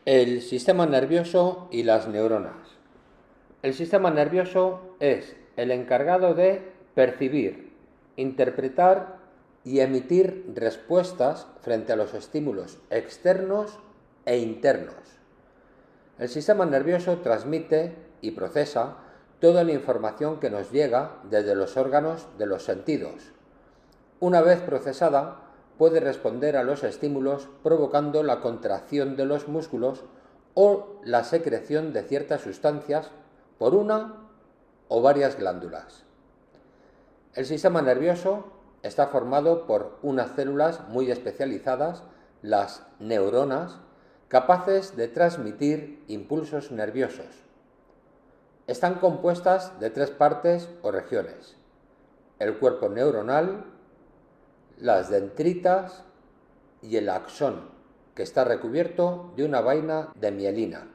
El sistema nervioso y las neuronas. El sistema nervioso es el encargado de percibir, interpretar y emitir respuestas frente a los estímulos externos e internos. El sistema nervioso transmite y procesa toda la información que nos llega desde los órganos de los sentidos. Una vez procesada, puede responder a los estímulos provocando la contracción de los músculos o la secreción de ciertas sustancias por una o varias glándulas. El sistema nervioso está formado por unas células muy especializadas, las neuronas, capaces de transmitir impulsos nerviosos. Están compuestas de 3 partes o regiones: el cuerpo neuronal, las dendritas y el axón, que está recubierto de una vaina de mielina.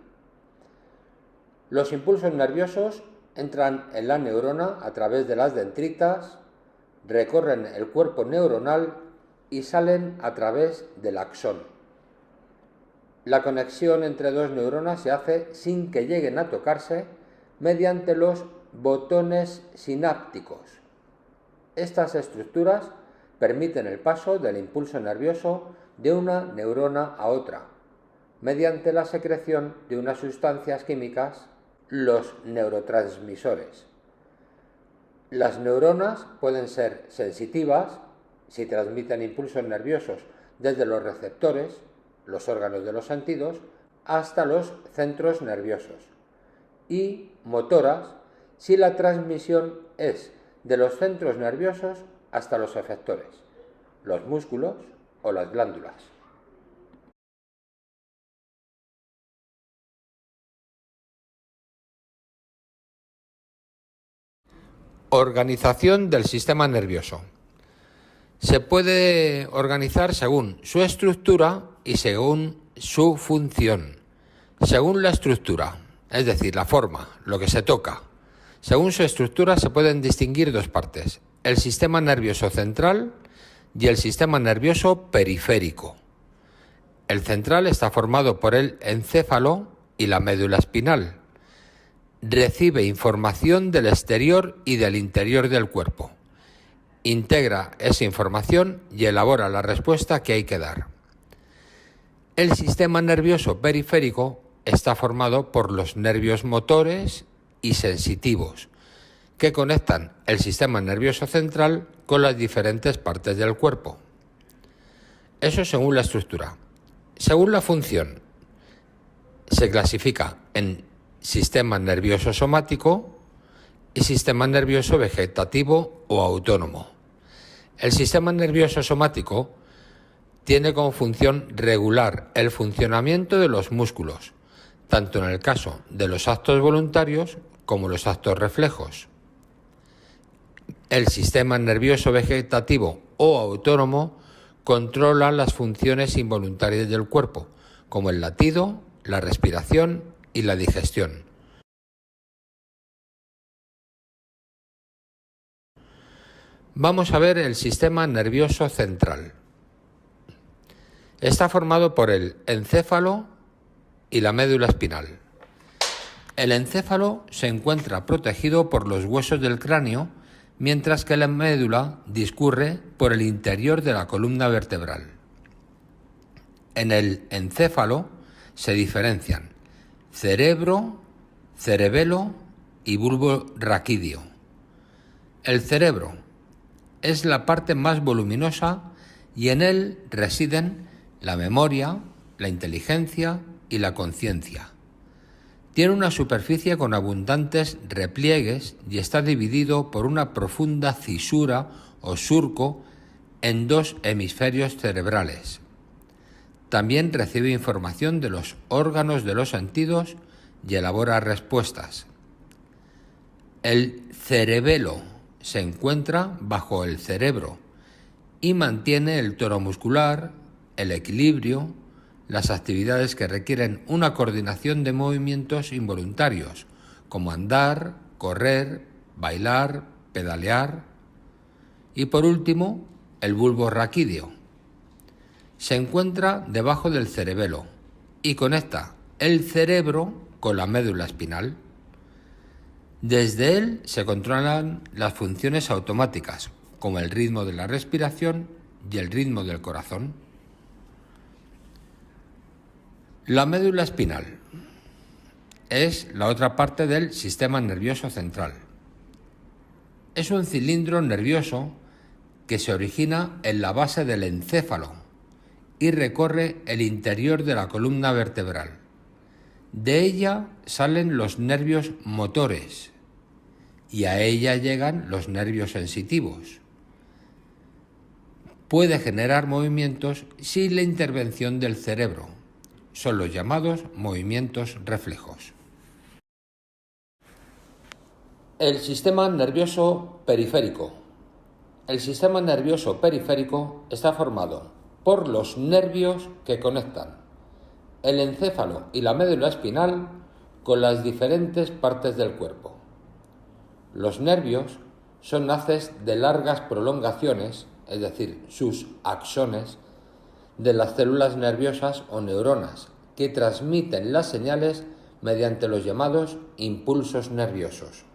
Los impulsos nerviosos entran en la neurona a través de las dendritas, recorren el cuerpo neuronal y salen a través del axón. La conexión entre dos neuronas se hace sin que lleguen a tocarse mediante los botones sinápticos. Estas estructuras permiten el paso del impulso nervioso de una neurona a otra, mediante la secreción de unas sustancias químicas, los neurotransmisores. Las neuronas pueden ser sensitivas si transmiten impulsos nerviosos desde los receptores, los órganos de los sentidos, hasta los centros nerviosos, y motoras si la transmisión es de los centros nerviosos hasta los efectores, los músculos o las glándulas. Organización del sistema nervioso. Se puede organizar según su estructura y según su función. Según la estructura, es decir, la forma, lo que se toca. Según su estructura se pueden distinguir 2 partes: el sistema nervioso central y el sistema nervioso periférico. El central está formado por el encéfalo y la médula espinal. Recibe información del exterior y del interior del cuerpo. Integra esa información y elabora la respuesta que hay que dar. El sistema nervioso periférico está formado por los nervios motores y sensitivos, que conectan el sistema nervioso central con las diferentes partes del cuerpo. Eso según la estructura. Según la función, se clasifica en sistema nervioso somático y sistema nervioso vegetativo o autónomo. El sistema nervioso somático tiene como función regular el funcionamiento de los músculos, tanto en el caso de los actos voluntarios como los actos reflejos. El sistema nervioso vegetativo o autónomo controla las funciones involuntarias del cuerpo, como el latido, la respiración y la digestión. Vamos a ver el sistema nervioso central. Está formado por el encéfalo y la médula espinal. El encéfalo se encuentra protegido por los huesos del cráneo, mientras que la médula discurre por el interior de la columna vertebral. En el encéfalo se diferencian cerebro, cerebelo y bulbo raquídeo. El cerebro es la parte más voluminosa y en él residen la memoria, la inteligencia y la conciencia. Tiene una superficie con abundantes repliegues y está dividido por una profunda cisura o surco en 2 hemisferios cerebrales. También recibe información de los órganos de los sentidos y elabora respuestas. El cerebelo se encuentra bajo el cerebro y mantiene el toro muscular, el equilibrio, las actividades que requieren una coordinación de movimientos involuntarios, como andar, correr, bailar, pedalear. Y por último, el bulbo raquídeo. Se encuentra debajo del cerebelo y conecta el cerebro con la médula espinal. Desde él se controlan las funciones automáticas, como el ritmo de la respiración y el ritmo del corazón. La médula espinal es la otra parte del sistema nervioso central. Es un cilindro nervioso que se origina en la base del encéfalo y recorre el interior de la columna vertebral. De ella salen los nervios motores y a ella llegan los nervios sensitivos. Puede generar movimientos sin la intervención del cerebro. Son los llamados movimientos reflejos. El sistema nervioso periférico. El sistema nervioso periférico está formado por los nervios que conectan el encéfalo y la médula espinal con las diferentes partes del cuerpo. Los nervios son haces de largas prolongaciones, es decir, sus axones, de las células nerviosas o neuronas, que transmiten las señales mediante los llamados impulsos nerviosos.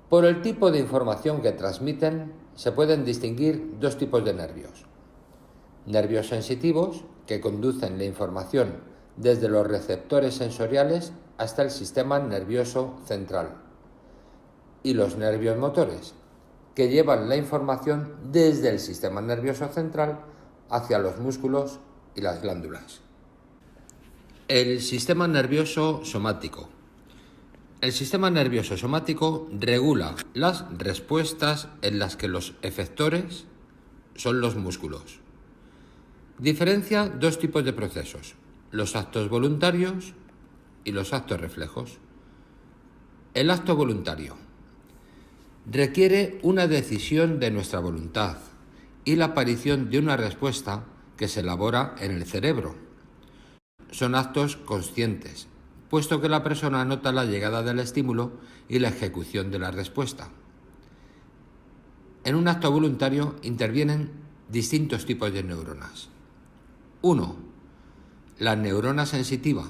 Por el tipo de información que transmiten, se pueden distinguir dos tipos de nervios. Nervios sensitivos, que conducen la información desde los receptores sensoriales hasta el sistema nervioso central. Y los nervios motores, que llevan la información desde el sistema nervioso central hacia los músculos y las glándulas. El sistema nervioso somático. El sistema nervioso somático regula las respuestas en las que los efectores son los músculos. Diferencia dos tipos de procesos, los actos voluntarios y los actos reflejos. El acto voluntario requiere una decisión de nuestra voluntad y la aparición de una respuesta que se elabora en el cerebro. Son actos conscientes, puesto que la persona nota la llegada del estímulo y la ejecución de la respuesta. En un acto voluntario intervienen distintos tipos de neuronas. 1. La neurona sensitiva,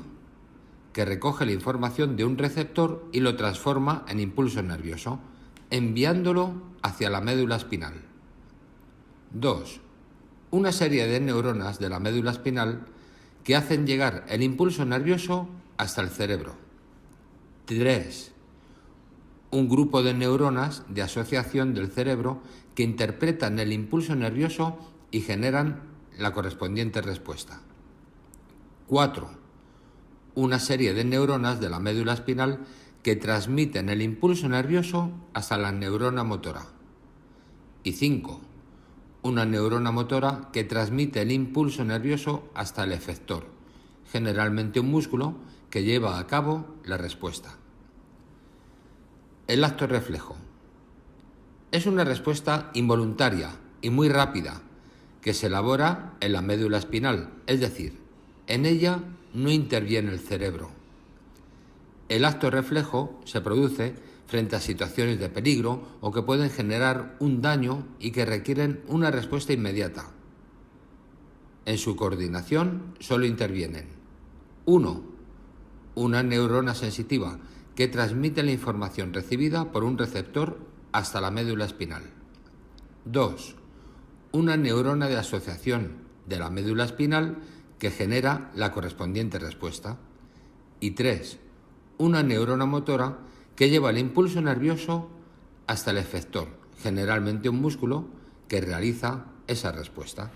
que recoge la información de un receptor y lo transforma en impulso nervioso, enviándolo hacia la médula espinal. 2. Una serie de neuronas de la médula espinal que hacen llegar el impulso nervioso hasta el cerebro. 3. Un grupo de neuronas de asociación del cerebro que interpretan el impulso nervioso y generan la correspondiente respuesta. 4. Una serie de neuronas de la médula espinal que transmiten el impulso nervioso hasta la neurona motora. Y 5. Una neurona motora que transmite el impulso nervioso hasta el efector, generalmente un músculo que lleva a cabo la respuesta. El acto reflejo. Es una respuesta involuntaria y muy rápida que se elabora en la médula espinal, es decir, en ella no interviene el cerebro. El acto reflejo se produce frente a situaciones de peligro o que pueden generar un daño y que requieren una respuesta inmediata. En su coordinación solo intervienen 1. Una neurona sensitiva que transmite la información recibida por un receptor hasta la médula espinal. 2. Una neurona de asociación de la médula espinal que genera la correspondiente respuesta. Y 3. Una neurona motora que lleva el impulso nervioso hasta el efector, generalmente un músculo que realiza esa respuesta.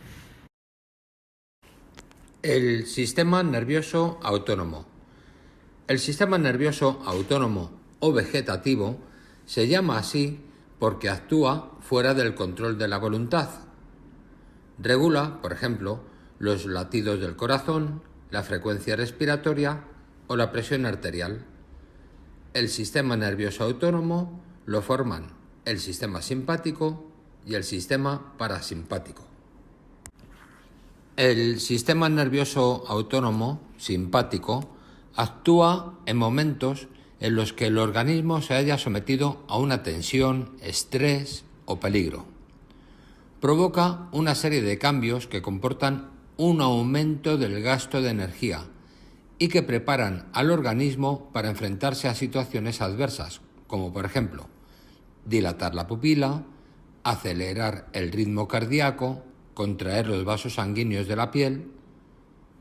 El sistema nervioso autónomo. El sistema nervioso autónomo o vegetativo se llama así porque actúa fuera del control de la voluntad. Regula, por ejemplo, los latidos del corazón, la frecuencia respiratoria o la presión arterial. El sistema nervioso autónomo lo forman el sistema simpático y el sistema parasimpático. El sistema nervioso autónomo simpático actúa en momentos en los que el organismo se haya sometido a una tensión, estrés o peligro. Provoca una serie de cambios que comportan un aumento del gasto de energía y que preparan al organismo para enfrentarse a situaciones adversas, como por ejemplo dilatar la pupila, acelerar el ritmo cardíaco, contraer los vasos sanguíneos de la piel,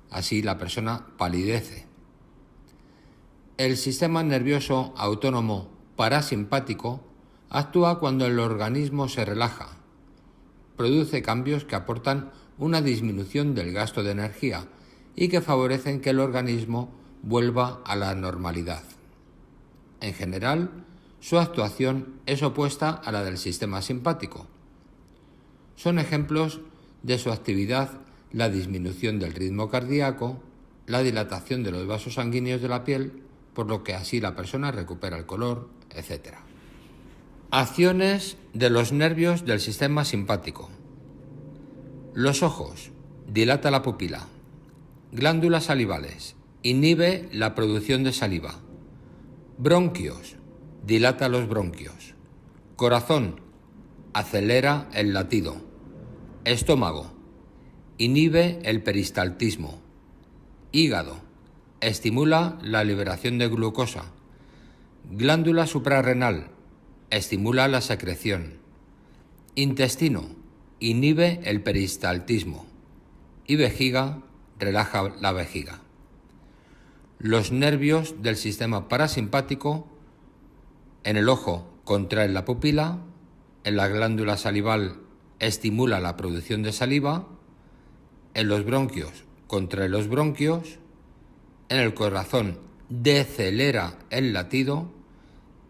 así la persona palidece. El sistema nervioso autónomo parasimpático actúa cuando el organismo se relaja, produce cambios que aportan una disminución del gasto de energía y que favorecen que el organismo vuelva a la normalidad. En general, su actuación es opuesta a la del sistema simpático. Son ejemplos de su actividad la disminución del ritmo cardíaco, la dilatación de los vasos sanguíneos de la piel, por lo que así la persona recupera el color, etc. Acciones de los nervios del sistema simpático. Los ojos, dilata la pupila. Glándulas salivales, inhibe la producción de saliva. Bronquios, dilata los bronquios. Corazón, acelera el latido. Estómago, inhibe el peristaltismo. Hígado, estimula la liberación de glucosa. Glándula suprarrenal, estimula la secreción. Intestino, inhibe el peristaltismo. Y vejiga, relaja la vejiga. Los nervios del sistema parasimpático: en el ojo contraen la pupila, en la glándula salival estimula la producción de saliva, en los bronquios contrae los bronquios, en el corazón decelera el latido,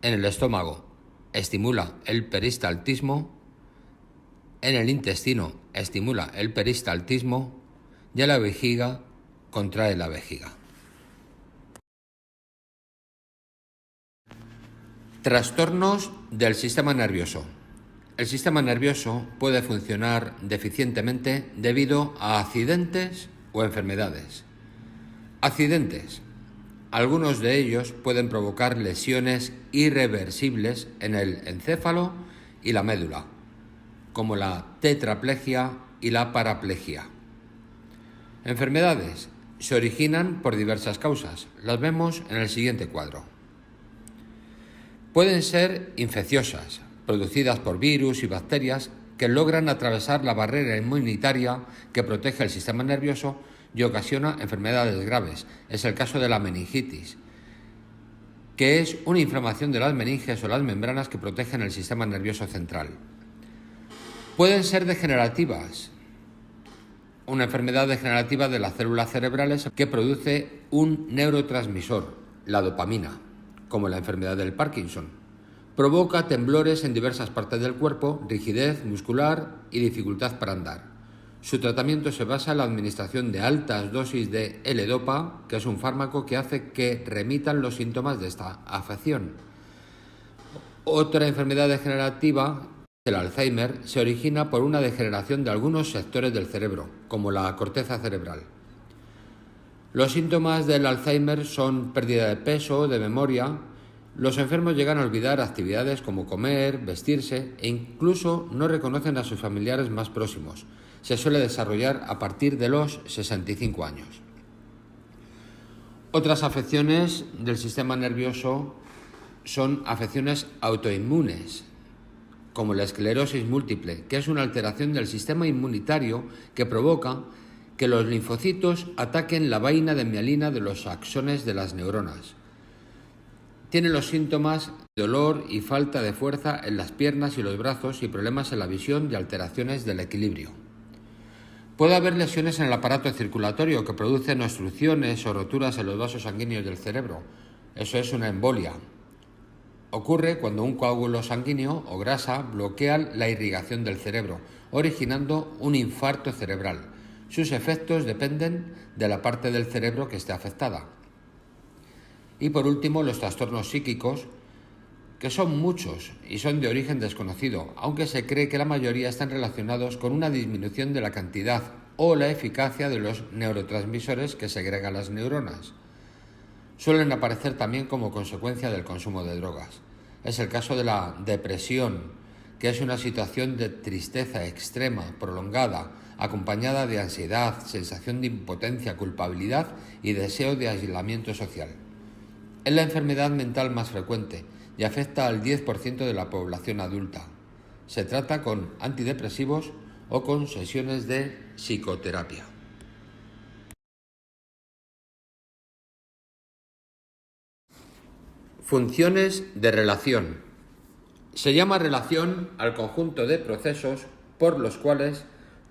en el estómago estimula el peristaltismo, en el intestino estimula el peristaltismo y en la vejiga contrae la vejiga. Trastornos del sistema nervioso. El sistema nervioso puede funcionar deficientemente debido a accidentes o enfermedades. Accidentes. Algunos de ellos pueden provocar lesiones irreversibles en el encéfalo y la médula, como la tetraplegia y la paraplegia. Enfermedades. Se originan por diversas causas. Las vemos en el siguiente cuadro. Pueden ser infecciosas, producidas por virus y bacterias que logran atravesar la barrera inmunitaria que protege el sistema nervioso y ocasiona enfermedades graves. Es el caso de la meningitis, que es una inflamación de las meninges o las membranas que protegen el sistema nervioso central. Pueden ser degenerativas. Una enfermedad degenerativa de las células cerebrales que produce un neurotransmisor, la dopamina, como la enfermedad del Parkinson. Provoca temblores en diversas partes del cuerpo, rigidez muscular y dificultad para andar. Su tratamiento se basa en la administración de altas dosis de L-Dopa, que es un fármaco que hace que remitan los síntomas de esta afección. Otra enfermedad degenerativa, el Alzheimer, se origina por una degeneración de algunos sectores del cerebro, como la corteza cerebral. Los síntomas del Alzheimer son pérdida de peso, de memoria. Los enfermos llegan a olvidar actividades como comer, vestirse e incluso no reconocen a sus familiares más próximos. Se suele desarrollar a partir de los 65 años. Otras afecciones del sistema nervioso son afecciones autoinmunes, como la esclerosis múltiple, que es una alteración del sistema inmunitario que provoca que los linfocitos ataquen la vaina de mielina de los axones de las neuronas. Tiene los síntomas de dolor y falta de fuerza en las piernas y los brazos y problemas en la visión y alteraciones del equilibrio. Puede haber lesiones en el aparato circulatorio que producen obstrucciones o roturas en los vasos sanguíneos del cerebro. Eso es una embolia. Ocurre cuando un coágulo sanguíneo o grasa bloquea la irrigación del cerebro, originando un infarto cerebral. Sus efectos dependen de la parte del cerebro que esté afectada. Y por último, los trastornos psíquicos, que son muchos y son de origen desconocido, aunque se cree que la mayoría están relacionados con una disminución de la cantidad o la eficacia de los neurotransmisores que segregan las neuronas. Suelen aparecer también como consecuencia del consumo de drogas. Es el caso de la depresión, que es una situación de tristeza extrema, prolongada, acompañada de ansiedad, sensación de impotencia, culpabilidad y deseo de aislamiento social. Es la enfermedad mental más frecuente y afecta al 10% de la población adulta. Se trata con antidepresivos o con sesiones de psicoterapia. Funciones de relación. Se llama relación al conjunto de procesos por los cuales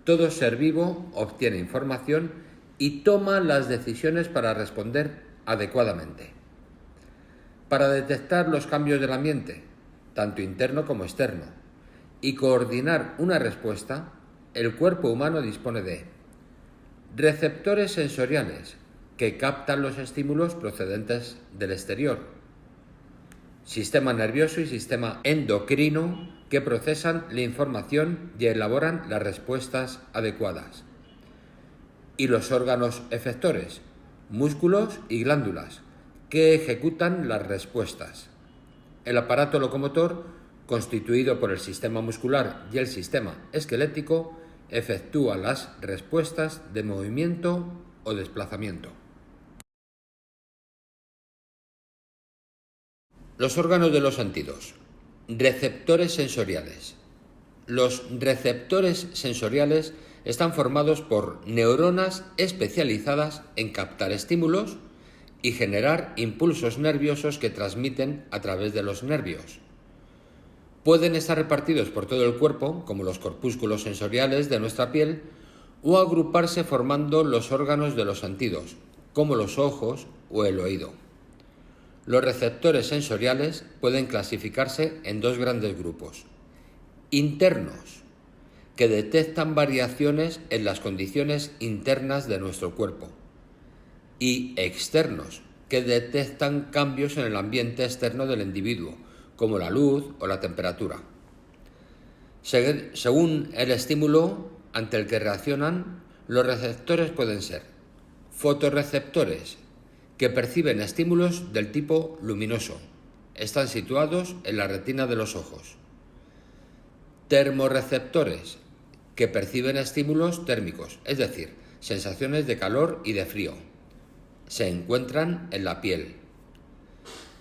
todo ser vivo obtiene información y toma las decisiones para responder adecuadamente. Para detectar los cambios del ambiente, tanto interno como externo, y coordinar una respuesta, el cuerpo humano dispone de receptores sensoriales que captan los estímulos procedentes del exterior, sistema nervioso y sistema endocrino que procesan la información y elaboran las respuestas adecuadas, y los órganos efectores, músculos y glándulas, que ejecutan las respuestas. El aparato locomotor, constituido por el sistema muscular y el sistema esquelético, efectúa las respuestas de movimiento o desplazamiento. Los órganos de los sentidos. Receptores sensoriales. Los receptores sensoriales están formados por neuronas especializadas en captar estímulos y generar impulsos nerviosos que transmiten a través de los nervios. Pueden estar repartidos por todo el cuerpo, como los corpúsculos sensoriales de nuestra piel, o agruparse formando los órganos de los sentidos, como los ojos o el oído. Los receptores sensoriales pueden clasificarse en dos grandes grupos. Internos, que detectan variaciones en las condiciones internas de nuestro cuerpo, y externos, que detectan cambios en el ambiente externo del individuo, como la luz o la temperatura. Según el estímulo ante el que reaccionan, los receptores pueden ser fotorreceptores, que perciben estímulos del tipo luminoso. Están situados en la retina de los ojos. Termorreceptores, que perciben estímulos térmicos, es decir, sensaciones de calor y de frío. Se encuentran en la piel.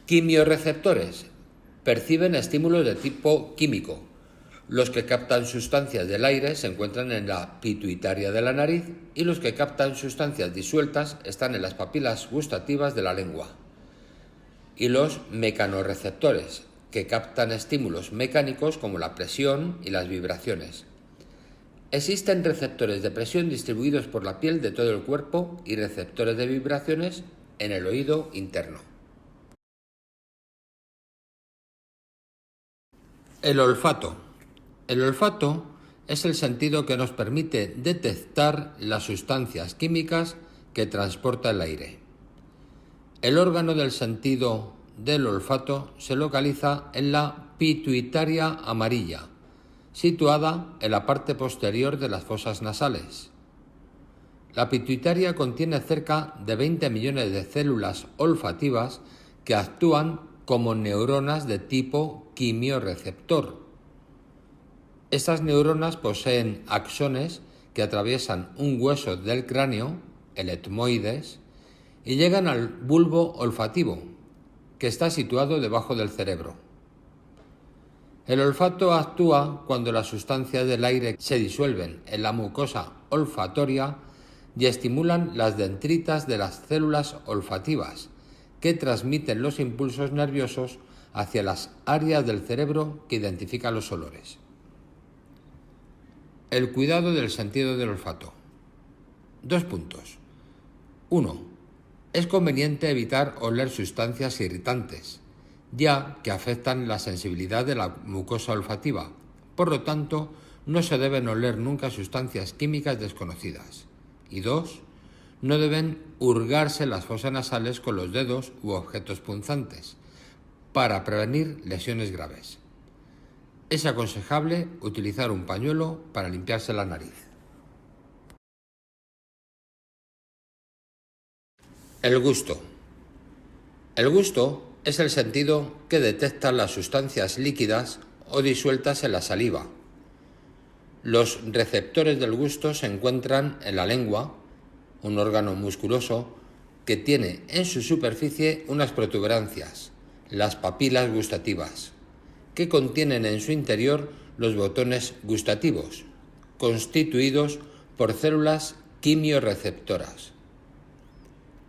Quimiorreceptores, perciben estímulos de tipo químico. Los que captan sustancias del aire se encuentran en la pituitaria de la nariz y los que captan sustancias disueltas están en las papilas gustativas de la lengua. Y los mecanorreceptores, que captan estímulos mecánicos como la presión y las vibraciones. Existen receptores de presión distribuidos por la piel de todo el cuerpo y receptores de vibraciones en el oído interno. El olfato. El olfato es el sentido que nos permite detectar las sustancias químicas que transporta el aire. El órgano del sentido del olfato se localiza en la pituitaria amarilla, situada en la parte posterior de las fosas nasales. La pituitaria contiene cerca de 20 millones de células olfativas que actúan como neuronas de tipo quimiorreceptor. Estas neuronas poseen axones que atraviesan un hueso del cráneo, el etmoides, y llegan al bulbo olfativo, que está situado debajo del cerebro. El olfato actúa cuando las sustancias del aire se disuelven en la mucosa olfatoria y estimulan las dendritas de las células olfativas, que transmiten los impulsos nerviosos hacia las áreas del cerebro que identifican los olores. El cuidado del sentido del olfato. 2 puntos. 1. Es conveniente evitar oler sustancias irritantes, ya que afectan la sensibilidad de la mucosa olfativa. Por lo tanto, no se deben oler nunca sustancias químicas desconocidas. Y 2. No deben hurgarse las fosas nasales con los dedos u objetos punzantes, para prevenir lesiones graves. Es aconsejable utilizar un pañuelo para limpiarse la nariz. El gusto. El gusto es el sentido que detecta las sustancias líquidas o disueltas en la saliva. Los receptores del gusto se encuentran en la lengua, un órgano musculoso que tiene en su superficie unas protuberancias, las papilas gustativas, que contienen en su interior los botones gustativos, constituidos por células quimiorreceptoras.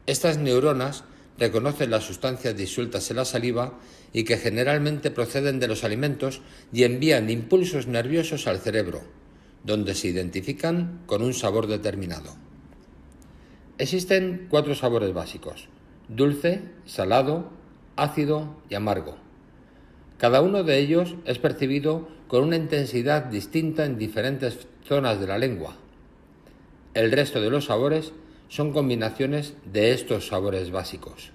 Estas neuronas reconocen las sustancias disueltas en la saliva y que generalmente proceden de los alimentos y envían impulsos nerviosos al cerebro, donde se identifican con un sabor determinado. Existen 4 sabores básicos: dulce, salado, ácido y amargo. Cada uno de ellos es percibido con una intensidad distinta en diferentes zonas de la lengua. El resto de los sabores son combinaciones de estos sabores básicos.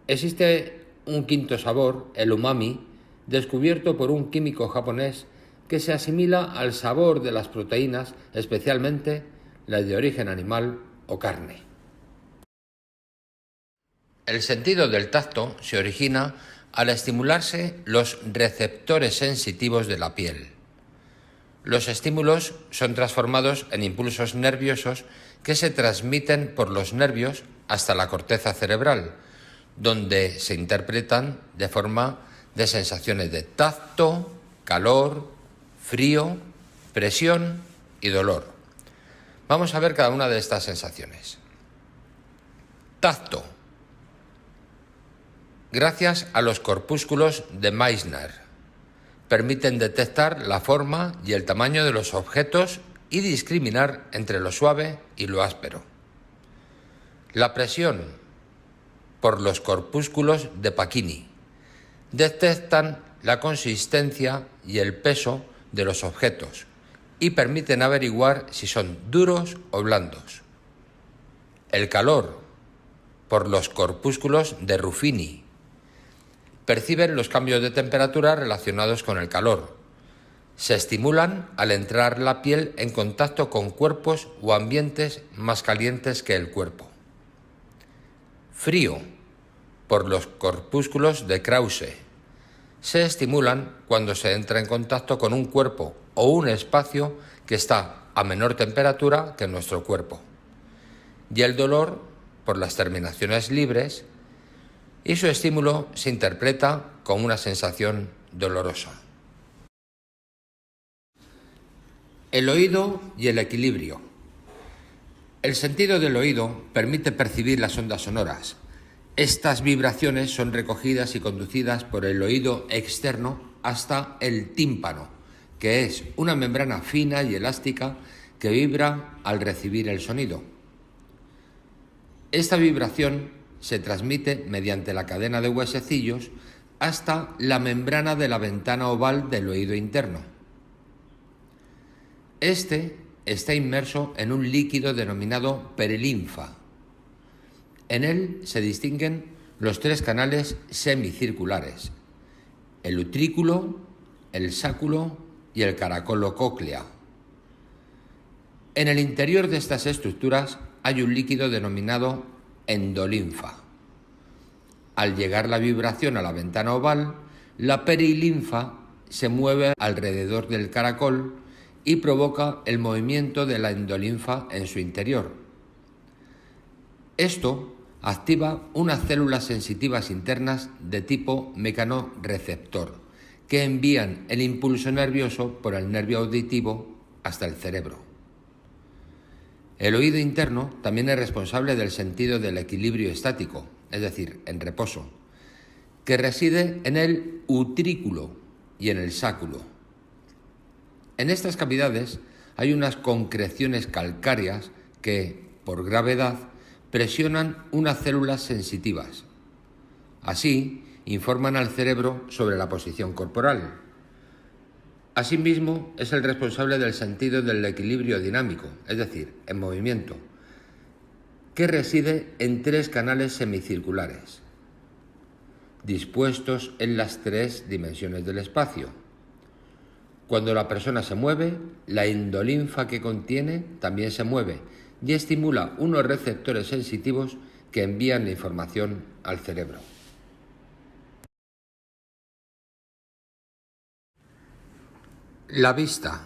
Existe un quinto sabor, el umami, descubierto por un químico japonés que se asimila al sabor de las proteínas, especialmente las de origen animal o carne. El sentido del tacto se origina al estimularse los receptores sensitivos de la piel. Los estímulos son transformados en impulsos nerviosos que se transmiten por los nervios hasta la corteza cerebral, donde se interpretan de forma de sensaciones de tacto, calor, frío, presión y dolor. Vamos a ver cada una de estas sensaciones. Tacto. Gracias a los corpúsculos de Meissner, permiten detectar la forma y el tamaño de los objetos y discriminar entre lo suave y lo áspero. La presión, por los corpúsculos de Pacini, detectan la consistencia y el peso de los objetos y permiten averiguar si son duros o blandos. El calor, por los corpúsculos de Ruffini, perciben los cambios de temperatura relacionados con el calor. Se estimulan al entrar la piel en contacto con cuerpos o ambientes más calientes que el cuerpo. Frío, por los corpúsculos de Krause. Se estimulan cuando se entra en contacto con un cuerpo o un espacio que está a menor temperatura que nuestro cuerpo. Y el dolor, por las terminaciones libres, y su estímulo se interpreta como una sensación dolorosa. El oído y el equilibrio. El sentido del oído permite percibir las ondas sonoras. Estas vibraciones son recogidas y conducidas por el oído externo hasta el tímpano, que es una membrana fina y elástica que vibra al recibir el sonido. Esta vibración se transmite mediante la cadena de huesecillos hasta la membrana de la ventana oval del oído interno. Este está inmerso en un líquido denominado perilinfa. En él se distinguen los 3 canales semicirculares: el utrículo, el sáculo y el caracolo cóclea. En el interior de estas estructuras hay un líquido denominado endolinfa. Al llegar la vibración a la ventana oval, la perilinfa se mueve alrededor del caracol y provoca el movimiento de la endolinfa en su interior. Esto activa unas células sensitivas internas de tipo mecanorreceptor que envían el impulso nervioso por el nervio auditivo hasta el cerebro. El oído interno también es responsable del sentido del equilibrio estático, es decir, en reposo, que reside en el utrículo y en el sáculo. En estas cavidades hay unas concreciones calcáreas que, por gravedad, presionan unas células sensitivas. Así, informan al cerebro sobre la posición corporal. Asimismo, es el responsable del sentido del equilibrio dinámico, es decir, en movimiento, que reside en 3 canales semicirculares, dispuestos en las 3 dimensiones del espacio. Cuando la persona se mueve, la endolinfa que contiene también se mueve y estimula unos receptores sensitivos que envían la información al cerebro. La vista.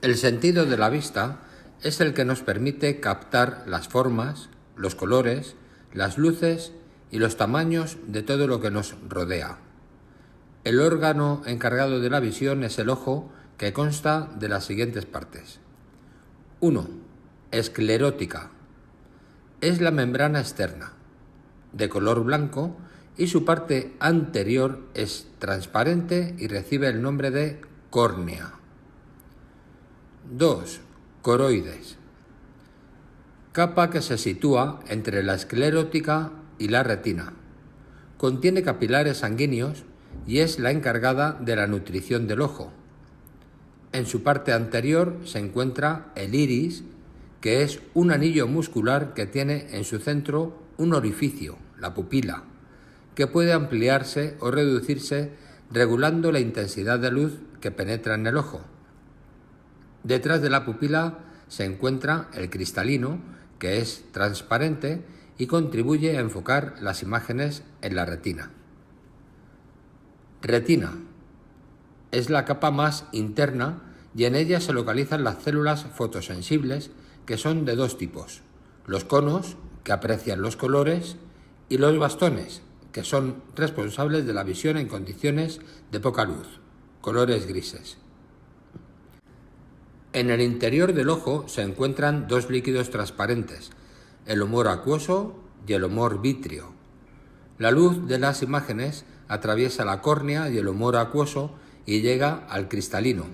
El sentido de la vista es el que nos permite captar las formas, los colores, las luces y los tamaños de todo lo que nos rodea. El órgano encargado de la visión es el ojo, que consta de las siguientes partes. 1. Esclerótica. Es la membrana externa, de color blanco, y su parte anterior es transparente y recibe el nombre de córnea. 2. Coroides. Capa que se sitúa entre la esclerótica y la retina. Contiene capilares sanguíneos y es la encargada de la nutrición del ojo. En su parte anterior se encuentra el iris, que es un anillo muscular que tiene en su centro un orificio, la pupila, que puede ampliarse o reducirse regulando la intensidad de luz que penetra en el ojo. Detrás de la pupila se encuentra el cristalino, que es transparente y contribuye a enfocar las imágenes en la retina. Retina. Es la capa más interna y en ella se localizan las células fotosensibles, que son de dos tipos: los conos, que aprecian los colores, y los bastones, que son responsables de la visión en condiciones de poca luz, colores grises. En el interior del ojo se encuentran dos líquidos transparentes, el humor acuoso y el humor vítreo. La luz de las imágenes atraviesa la córnea y el humor acuoso y llega al cristalino.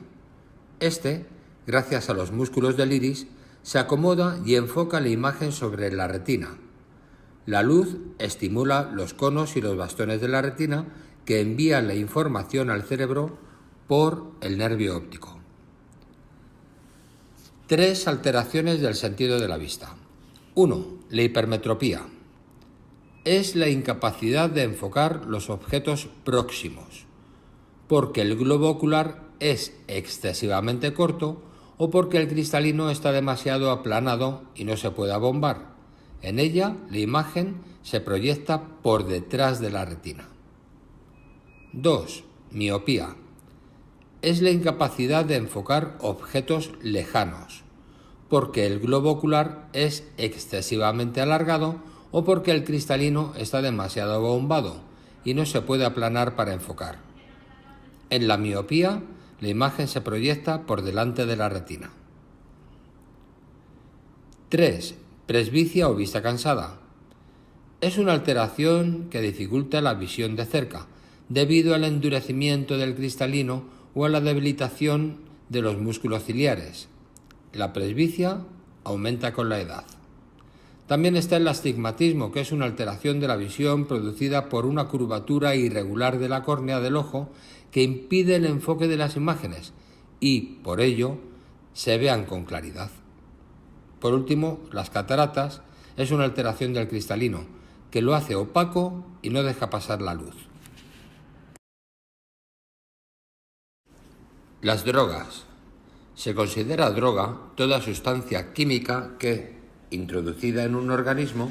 Este, gracias a los músculos del iris, se acomoda y enfoca la imagen sobre la retina. La luz estimula los conos y los bastones de la retina, que envían la información al cerebro por el nervio óptico. 3 alteraciones del sentido de la vista. 1. La hipermetropía. Es la incapacidad de enfocar los objetos próximos, porque el globo ocular es excesivamente corto o porque el cristalino está demasiado aplanado y no se puede abombar. En ella, la imagen se proyecta por detrás de la retina. 2. Miopía. Es la incapacidad de enfocar objetos lejanos, porque el globo ocular es excesivamente alargado o porque el cristalino está demasiado abombado y no se puede aplanar para enfocar. En la miopía, la imagen se proyecta por delante de la retina. 3. Presbicia o vista cansada. Es una alteración que dificulta la visión de cerca, debido al endurecimiento del cristalino o a la debilitación de los músculos ciliares. La presbicia aumenta con la edad. También está el astigmatismo, que es una alteración de la visión producida por una curvatura irregular de la córnea del ojo que impide el enfoque de las imágenes y, por ello, se vean con claridad. Por último, las cataratas es una alteración del cristalino que lo hace opaco y no deja pasar la luz. Las drogas. Se considera droga toda sustancia química que, introducida en un organismo,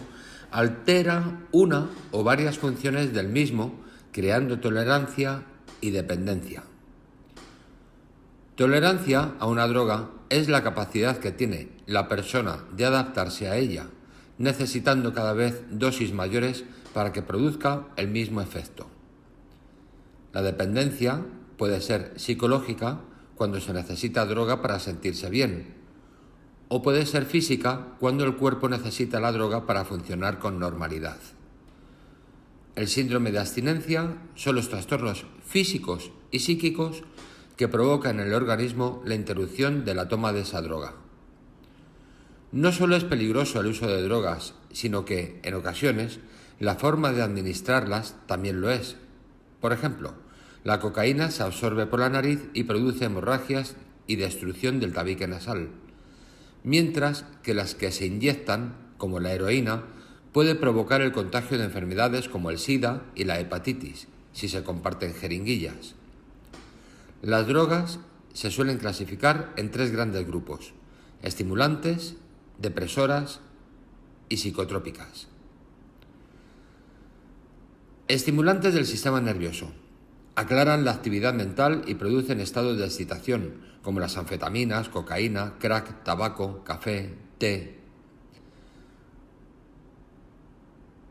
altera una o varias funciones del mismo, creando tolerancia y dependencia. Tolerancia a una droga es la capacidad que tiene la persona de adaptarse a ella, necesitando cada vez dosis mayores para que produzca el mismo efecto. La dependencia puede ser psicológica, cuando se necesita droga para sentirse bien, o puede ser física, cuando el cuerpo necesita la droga para funcionar con normalidad. El síndrome de abstinencia son los trastornos físicos y psíquicos que provocan en el organismo la interrupción de la toma de esa droga. No solo es peligroso el uso de drogas, sino que, en ocasiones, la forma de administrarlas también lo es. Por ejemplo, la cocaína se absorbe por la nariz y produce hemorragias y destrucción del tabique nasal, mientras que las que se inyectan, como la heroína, puede provocar el contagio de enfermedades como el SIDA y la hepatitis, si se comparten jeringuillas. Las drogas se suelen clasificar en 3 grandes grupos: estimulantes, depresoras y psicotrópicas. Estimulantes del sistema nervioso. Aclaran la actividad mental y producen estados de excitación, como las anfetaminas, cocaína, crack, tabaco, café, té.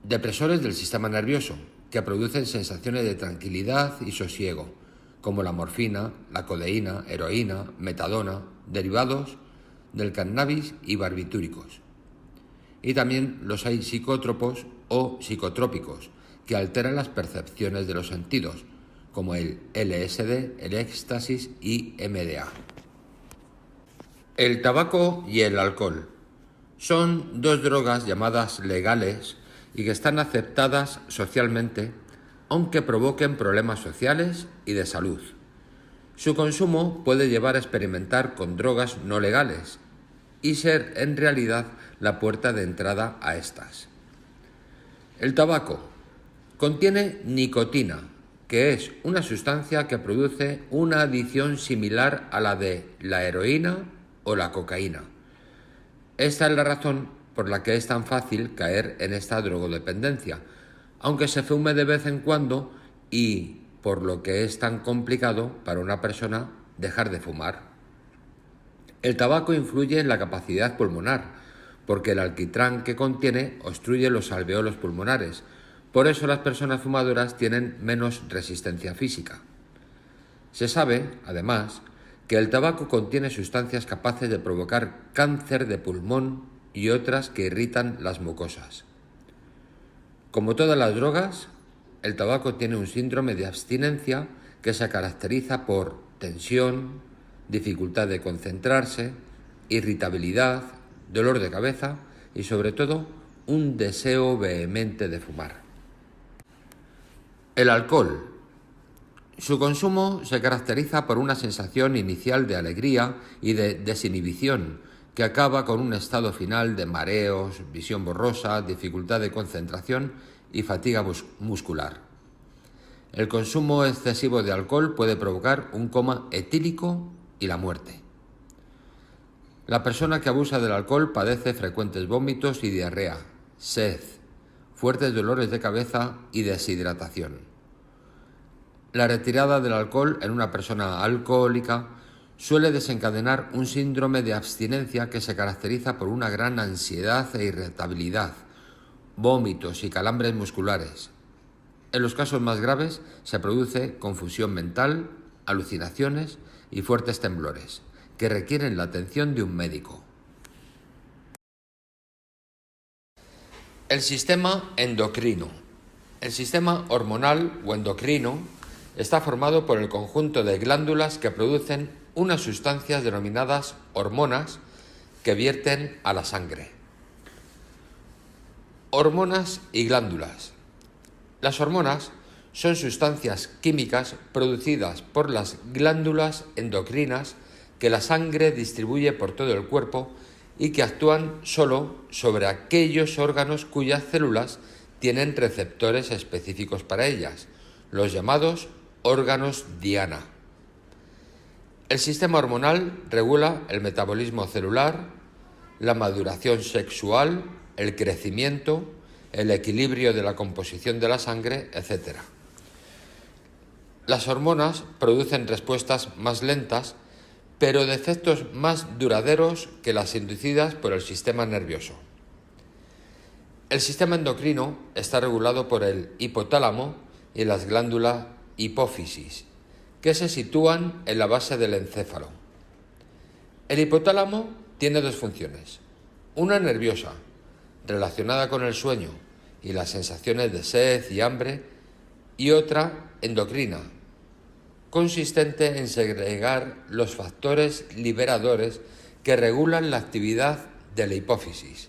Depresores del sistema nervioso, que producen sensaciones de tranquilidad y sosiego, como la morfina, la codeína, heroína, metadona, derivados del cannabis y barbitúricos. Y también los hay psicótropos o psicotrópicos, que alteran las percepciones de los sentidos, como el LSD, el éxtasis y MDA. El tabaco y el alcohol son dos drogas llamadas legales y que están aceptadas socialmente, aunque provoquen problemas sociales y de salud. Su consumo puede llevar a experimentar con drogas no legales y ser en realidad la puerta de entrada a estas. El tabaco contiene nicotina, que es una sustancia que produce una adicción similar a la de la heroína o la cocaína. Esta es la razón por la que es tan fácil caer en esta drogodependencia, aunque se fume de vez en cuando y por lo que es tan complicado para una persona dejar de fumar. El tabaco influye en la capacidad pulmonar, porque el alquitrán que contiene obstruye los alveolos pulmonares. Por eso las personas fumadoras tienen menos resistencia física. Se sabe, además, que el tabaco contiene sustancias capaces de provocar cáncer de pulmón y otras que irritan las mucosas. Como todas las drogas, el tabaco tiene un síndrome de abstinencia que se caracteriza por tensión, dificultad de concentrarse, irritabilidad, dolor de cabeza y sobre todo un deseo vehemente de fumar. El alcohol. Su consumo se caracteriza por una sensación inicial de alegría y de desinhibición que acaba con un estado final de mareos, visión borrosa, dificultad de concentración y fatiga muscular. El consumo excesivo de alcohol puede provocar un coma etílico y la muerte. La persona que abusa del alcohol padece frecuentes vómitos y diarrea, sed, fuertes dolores de cabeza y deshidratación. La retirada del alcohol en una persona alcohólica suele desencadenar un síndrome de abstinencia que se caracteriza por una gran ansiedad e irritabilidad, vómitos y calambres musculares. En los casos más graves se produce confusión mental, alucinaciones y fuertes temblores, que requieren la atención de un médico. El sistema endocrino. El sistema hormonal o endocrino está formado por el conjunto de glándulas que producen unas sustancias denominadas hormonas que vierten a la sangre. Hormonas y glándulas. Las hormonas son sustancias químicas producidas por las glándulas endocrinas que la sangre distribuye por todo el cuerpo y que actúan solo sobre aquellos órganos cuyas células tienen receptores específicos para ellas, los llamados órganos diana. El sistema hormonal regula el metabolismo celular, la maduración sexual, el crecimiento, el equilibrio de la composición de la sangre, etc. Las hormonas producen respuestas más lentas, pero de efectos más duraderos que las inducidas por el sistema nervioso. El sistema endocrino está regulado por el hipotálamo y las glándulas hipófisis, que se sitúan en la base del encéfalo. El hipotálamo tiene dos funciones, una nerviosa, relacionada con el sueño y las sensaciones de sed y hambre, y otra endocrina, consistente en segregar los factores liberadores que regulan la actividad de la hipófisis.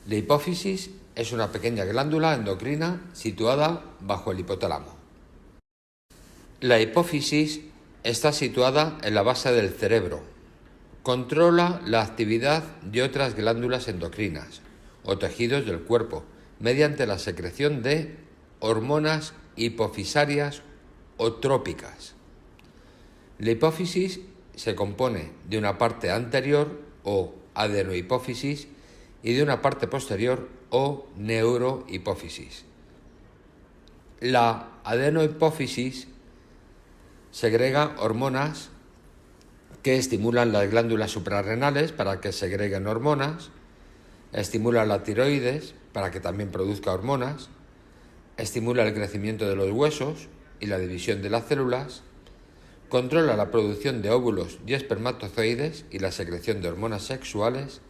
La hipófisis es una pequeña glándula endocrina situada bajo el hipotálamo. La hipófisis está situada en la base del cerebro. Controla la actividad de otras glándulas endocrinas o tejidos del cuerpo mediante la secreción de hormonas hipofisarias o trópicas. La hipófisis se compone de una parte anterior o adenohipófisis y de una parte posterior o neurohipófisis. La adenohipófisis segrega hormonas que estimulan las glándulas suprarrenales para que segreguen hormonas, estimula la tiroides para que también produzca hormonas, estimula el crecimiento de los huesos y la división de las células, controla la producción de óvulos y espermatozoides y la secreción de hormonas sexuales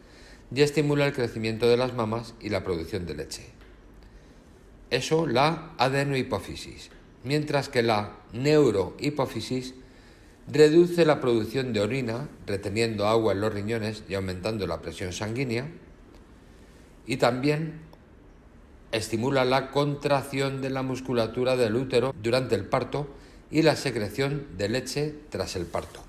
y estimula el crecimiento de las mamas y la producción de leche. Eso la adenohipófisis, mientras que la neurohipófisis reduce la producción de orina, reteniendo agua en los riñones y aumentando la presión sanguínea, y también estimula la contracción de la musculatura del útero durante el parto y la secreción de leche tras el parto.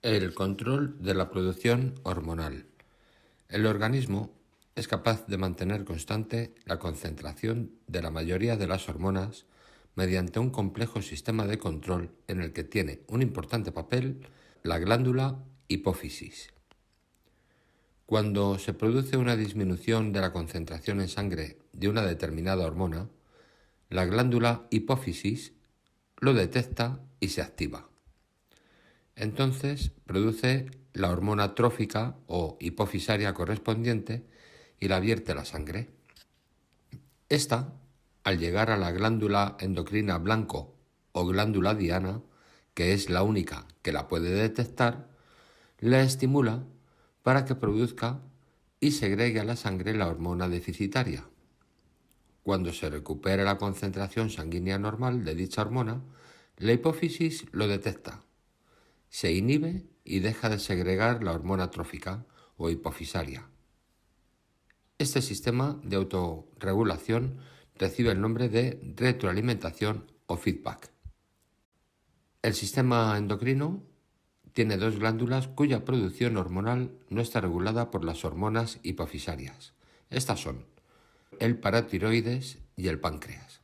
El control de la producción hormonal. El organismo es capaz de mantener constante la concentración de la mayoría de las hormonas mediante un complejo sistema de control en el que tiene un importante papel la glándula hipófisis. Cuando se produce una disminución de la concentración en sangre de una determinada hormona, la glándula hipófisis lo detecta y se activa. Entonces produce la hormona trófica o hipofisaria correspondiente y la vierte a la sangre. Esta, al llegar a la glándula endocrina blanco o glándula diana, que es la única que la puede detectar, la estimula para que produzca y segregue a la sangre la hormona deficitaria. Cuando se recupere la concentración sanguínea normal de dicha hormona, la hipófisis lo detecta, se inhibe y deja de segregar la hormona trófica o hipofisaria. Este sistema de autorregulación recibe el nombre de retroalimentación o feedback. El sistema endocrino tiene dos glándulas cuya producción hormonal no está regulada por las hormonas hipofisarias. Estas son el paratiroides y el páncreas.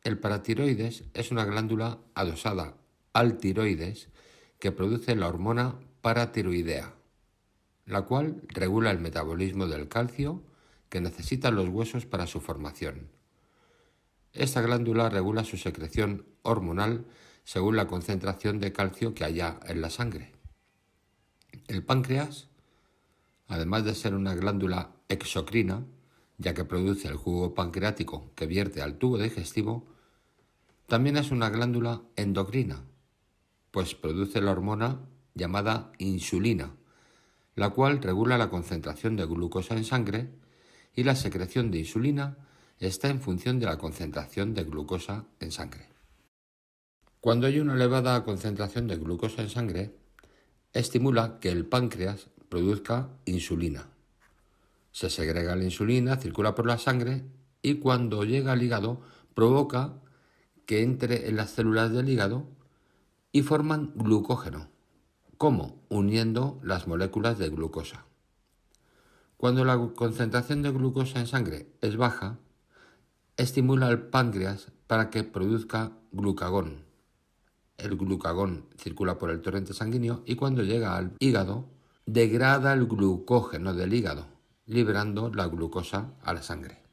El paratiroides es una glándula adosada al tiroides que produce la hormona paratiroidea, la cual regula el metabolismo del calcio que necesitan los huesos para su formación. Esta glándula regula su secreción hormonal según la concentración de calcio que haya en la sangre. El páncreas, además de ser una glándula exocrina, ya que produce el jugo pancreático que vierte al tubo digestivo, también es una glándula endocrina, pues produce la hormona llamada insulina, la cual regula la concentración de glucosa en sangre, y la secreción de insulina está en función de la concentración de glucosa en sangre. Cuando hay una elevada concentración de glucosa en sangre, estimula que el páncreas produzca insulina. Se segrega la insulina, circula por la sangre y cuando llega al hígado provoca que entre en las células del hígado y forman glucógeno. ¿Cómo? Uniendo las moléculas de glucosa. Cuando la concentración de glucosa en sangre es baja, estimula al páncreas para que produzca glucagón. El glucagón circula por el torrente sanguíneo y cuando llega al hígado, degrada el glucógeno del hígado, liberando la glucosa a la sangre.